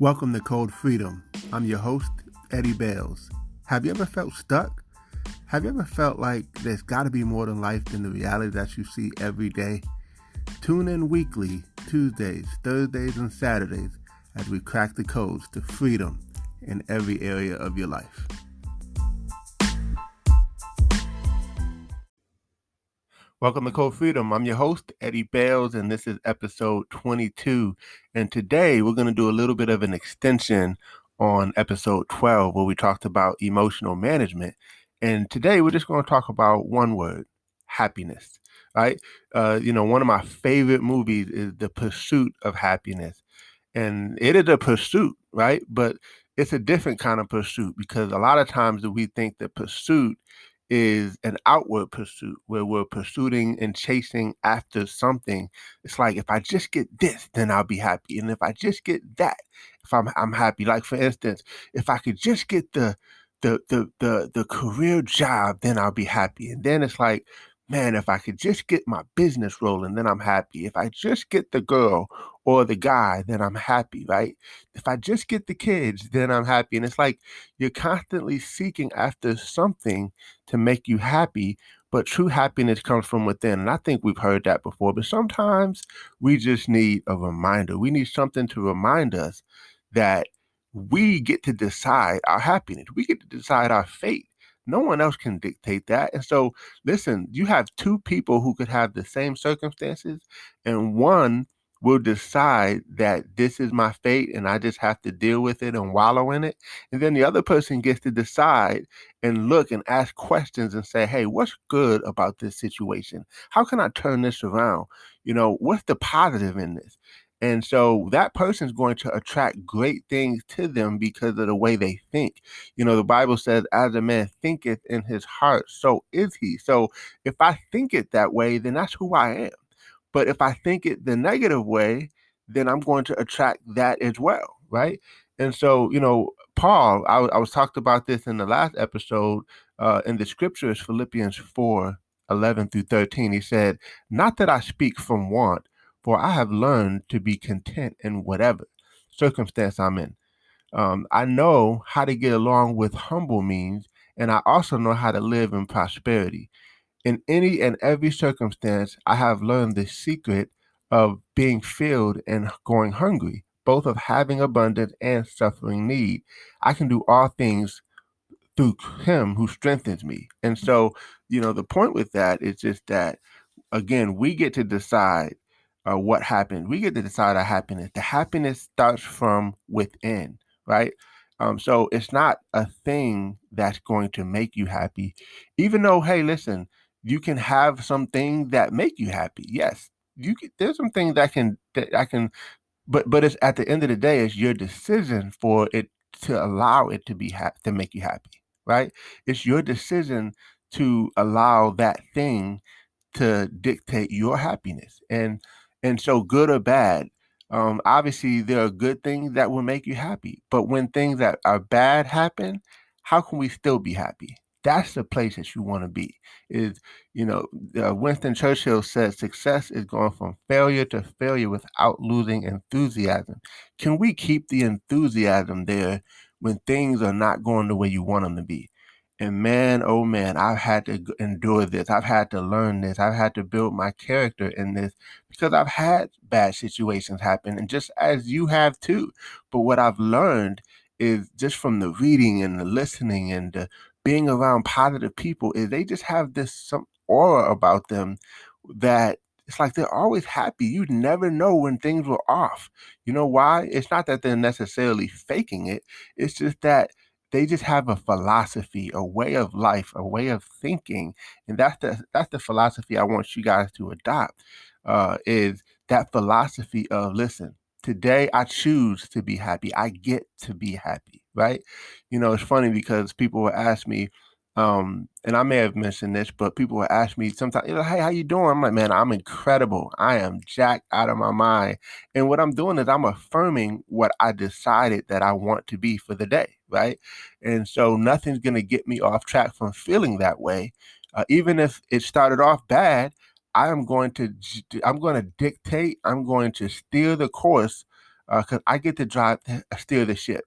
Welcome to Code Freedom. I'm your host, Eddie Bales. Have you ever felt stuck? Have you ever felt like there's got to be more than life than the reality that you see every day? Tune in weekly, Tuesdays, Thursdays, and Saturdays as we crack the codes to freedom in every area of your life. Welcome to Code Freedom. I'm your host, Eddie Bales, and this is episode 22. And today we're going to do a little bit of an extension on episode 12, where we talked about emotional management. And today we're just going to talk about one word: happiness, right? One of my favorite movies is The Pursuit of Happiness. And it is a pursuit, right? But it's a different kind of pursuit, because a lot of times we think that pursuit is an outward pursuit where we're pursuing and chasing after something. It's like, if I just get this, then I'll be happy. And if I just get that, if I'm happy. Like, for instance, if I could just get the career job, then I'll be happy. And then it's like, man, if I could just get my business rolling, then I'm happy. If I just get the girl or the guy, then I'm happy, right? If I just get the kids, then I'm happy. And it's like you're constantly seeking after something to make you happy, but true happiness comes from within. And I think we've heard that before, but sometimes we just need a reminder. We need something to remind us that we get to decide our happiness. We get to decide our fate. No one else can dictate that. And so, listen, you have two people who could have the same circumstances, and one will decide that this is my fate and I just have to deal with it and wallow in it. And then the other person gets to decide and look and ask questions and say, hey, what's good about this situation? How can I turn this around? What's the positive in this? And so that person's going to attract great things to them because of the way they think. The Bible says, as a man thinketh in his heart, so is he. So if I think it that way, then that's who I am. But if I think it the negative way, then I'm going to attract that as well, right? And so, Paul, I was talked about this in the last episode, in the scriptures, Philippians 4:11-13. He said, not that I speak from want, for I have learned to be content in whatever circumstance I'm in. I know how to get along with humble means, and I also know how to live in prosperity. In any and every circumstance, I have learned the secret of being filled and going hungry, both of having abundance and suffering need. I can do all things through him who strengthens me. And so, the point with that is just that, again, we get to decide what happens. We get to decide our happiness. The happiness starts from within, right? So it's not a thing that's going to make you happy, even though, hey, listen, you can have something that make you happy. Yes, there's some things that I can, but it's at the end of the day, it's your decision for it to allow it to to make you happy, right? It's your decision to allow that thing to dictate your happiness. And so, good or bad, obviously there are good things that will make you happy, but when things that are bad happen, how can we still be happy? That's the place that you want to be. Is Winston Churchill said, success is going from failure to failure without losing enthusiasm. Can we keep the enthusiasm there when things are not going the way you want them to be? And man, oh man, I've had to endure this. I've had to learn this. I've had to build my character in this, because I've had bad situations happen, and just as you have too. But what I've learned is, just from the reading and the listening and the being around positive people, is they just have this some aura about them that it's like they're always happy. You never know when things were off. You know why? It's not that they're necessarily faking it. It's just that they just have a philosophy, a way of life, a way of thinking, and that's the philosophy I want you guys to adopt. Is that philosophy of, listen, today I choose to be happy. I get to be happy, right? It's funny because people will ask me, and I may have mentioned this, but people will ask me sometimes, hey, how you doing? I'm like, man, I'm incredible. I am jacked out of my mind. And what I'm doing is I'm affirming what I decided that I want to be for the day, right? And so nothing's going to get me off track from feeling that way. Even if it started off bad, I'm going to dictate, I'm going to steer the course because I get to steer the ship.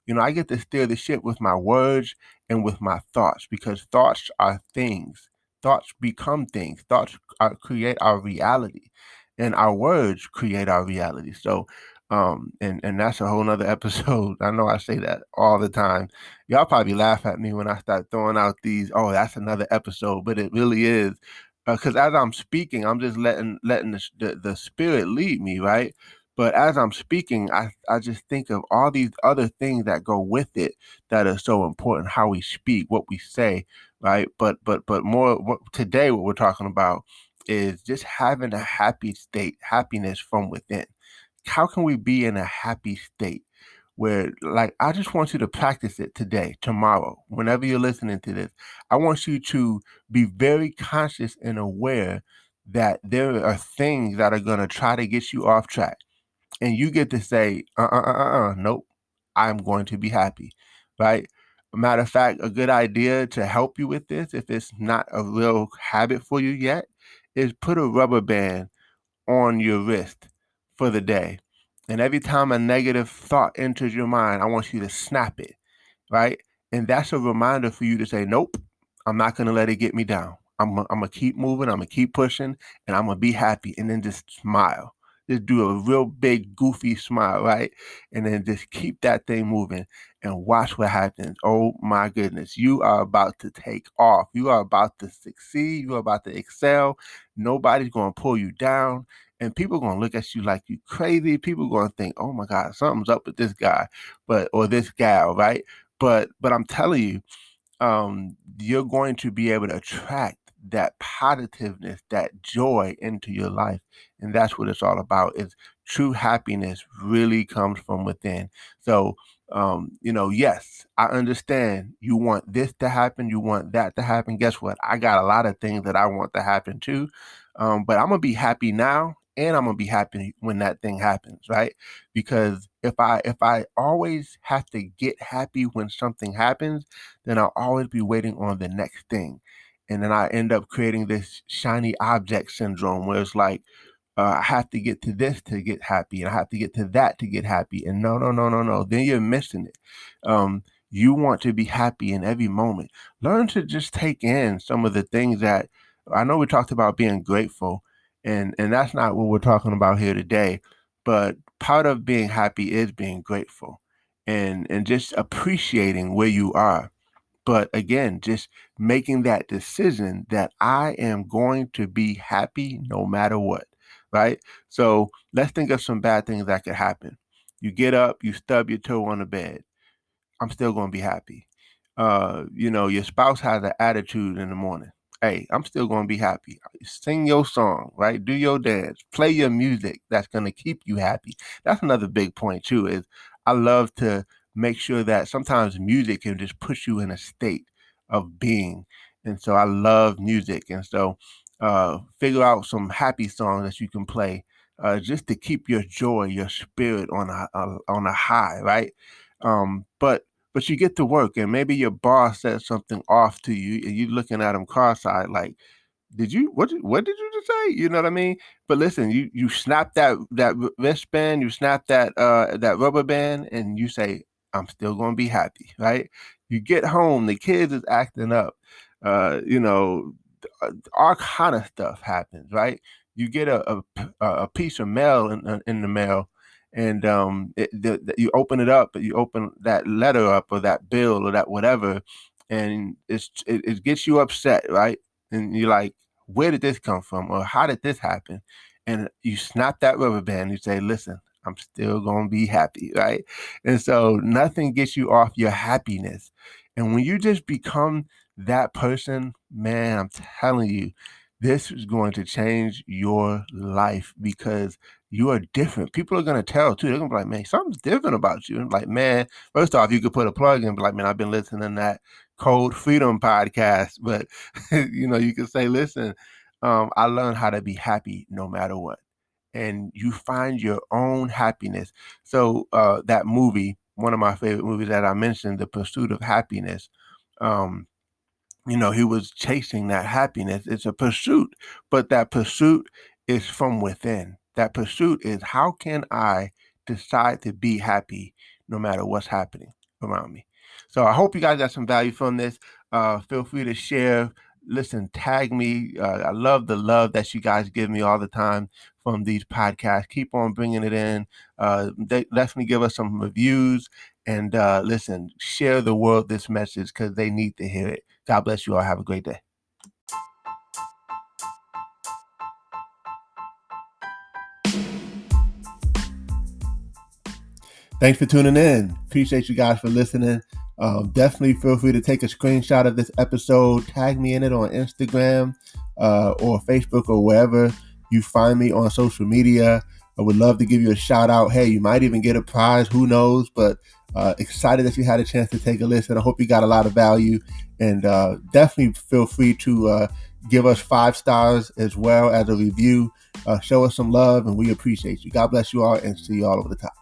I get to steer the ship with my words and with my thoughts, because thoughts are things. Thoughts become things. Thoughts create our reality, and our words create our reality. So, and that's a whole nother episode. I know I say that all the time. Y'all probably laugh at me when I start throwing out these. Oh, that's another episode, but it really is, because as I'm speaking, I'm just letting the spirit lead me, right? But as I'm speaking, I just think of all these other things that go with it that are so important. How we speak, what we say, right? But more today, what we're talking about is just having a happy state, happiness from within. How can we be in a happy state where, like, I just want you to practice it today, tomorrow, whenever you're listening to this. I want you to be very conscious and aware that there are things that are going to try to get you off track. And you get to say, nope, I'm going to be happy, right? Matter of fact, a good idea to help you with this, if it's not a real habit for you yet, is put a rubber band on your wrist for the day. And every time a negative thought enters your mind, I want you to snap it, right? And that's a reminder for you to say, nope, I'm not going to let it get me down. I'm going to keep moving. I'm going to keep pushing, and I'm going to be happy. And then just smile. Just do a real big, goofy smile, right? And then just keep that thing moving and watch what happens. Oh my goodness. You are about to take off. You are about to succeed. You are about to excel. Nobody's going to pull you down. And people are going to look at you like you crazy. People are going to think, oh my God, something's up with this guy, or this gal, right? But I'm telling you, you're going to be able to attract that positiveness, that joy into your life. And that's what it's all about. Is true happiness really comes from within. So, yes, I understand you want this to happen, you want that to happen. Guess what? I got a lot of things that I want to happen too. But I'm gonna be happy now, and I'm gonna be happy when that thing happens, right? Because if I always have to get happy when something happens, then I'll always be waiting on the next thing. And then I end up creating this shiny object syndrome where it's like, I have to get to this to get happy, and I have to get to that to get happy. And no, no, no, no, no. Then you're missing it. You want to be happy in every moment. Learn to just take in some of the things that I know we talked about being grateful, and that's not what we're talking about here today. But part of being happy is being grateful, and just appreciating where you are. But again, just making that decision that I am going to be happy no matter what, right? So let's think of some bad things that could happen. You get up, you stub your toe on the bed. I'm still gonna be happy. Your spouse has an attitude in the morning. Hey, I'm still gonna be happy. Sing your song, right? Do your dance, play your music that's gonna keep you happy. That's another big point too, is I love to make sure that sometimes music can just put you in a state of being. And so I love music. And so figure out some happy songs that you can play just to keep your joy, your spirit on a high, right? But you get to work, and maybe your boss says something off to you, and you're looking at him cross-eyed like, what did you just say? You know what I mean? But listen, you snap that wristband, you snap that rubber band, and you say, I'm still gonna be happy, right? You get home, the kids is acting up, uh, you know, all kind of stuff happens, right? You get a piece of mail in the mail, and you open it up, you open that letter up, or that bill, or that whatever, and it gets you upset, right? And you're like, where did this come from, or how did this happen? And you snap that rubber band. You say, listen, I'm still gonna be happy, right? And so nothing gets you off your happiness. And when you just become that person, man, I'm telling you, this is going to change your life, because you are different. People are going to tell too. They're going to be like, man, something's different about you. And like, man, first off, you could put a plug in, but like, man, I've been listening to that Code Freedom podcast. But, you could say, listen, I learned how to be happy no matter what. And you find your own happiness. So that movie, one of my favorite movies that I mentioned, The Pursuit of Happiness, um, he was chasing that happiness. It's a pursuit, but that pursuit is from within. That pursuit is, how can I decide to be happy no matter what's happening around me. So I hope you guys got some value from this. Feel free to share. Listen, tag me. I love the love that you guys give me all the time from these podcasts. Keep on bringing it in. Definitely give us some reviews. And listen, share the world this message because they need to hear it. God bless you all. Have a great day. Thanks for tuning in. Appreciate you guys for listening. Definitely feel free to take a screenshot of this episode, tag me in it on Instagram or Facebook or wherever you find me on social media. I would love to give you a shout out. Hey, you might even get a prize. Who knows? But excited that you had a chance to take a listen. I hope you got a lot of value. And definitely feel free to give us 5 stars as well as a review. Show us some love, and we appreciate you. God bless you all, and see you all over the top.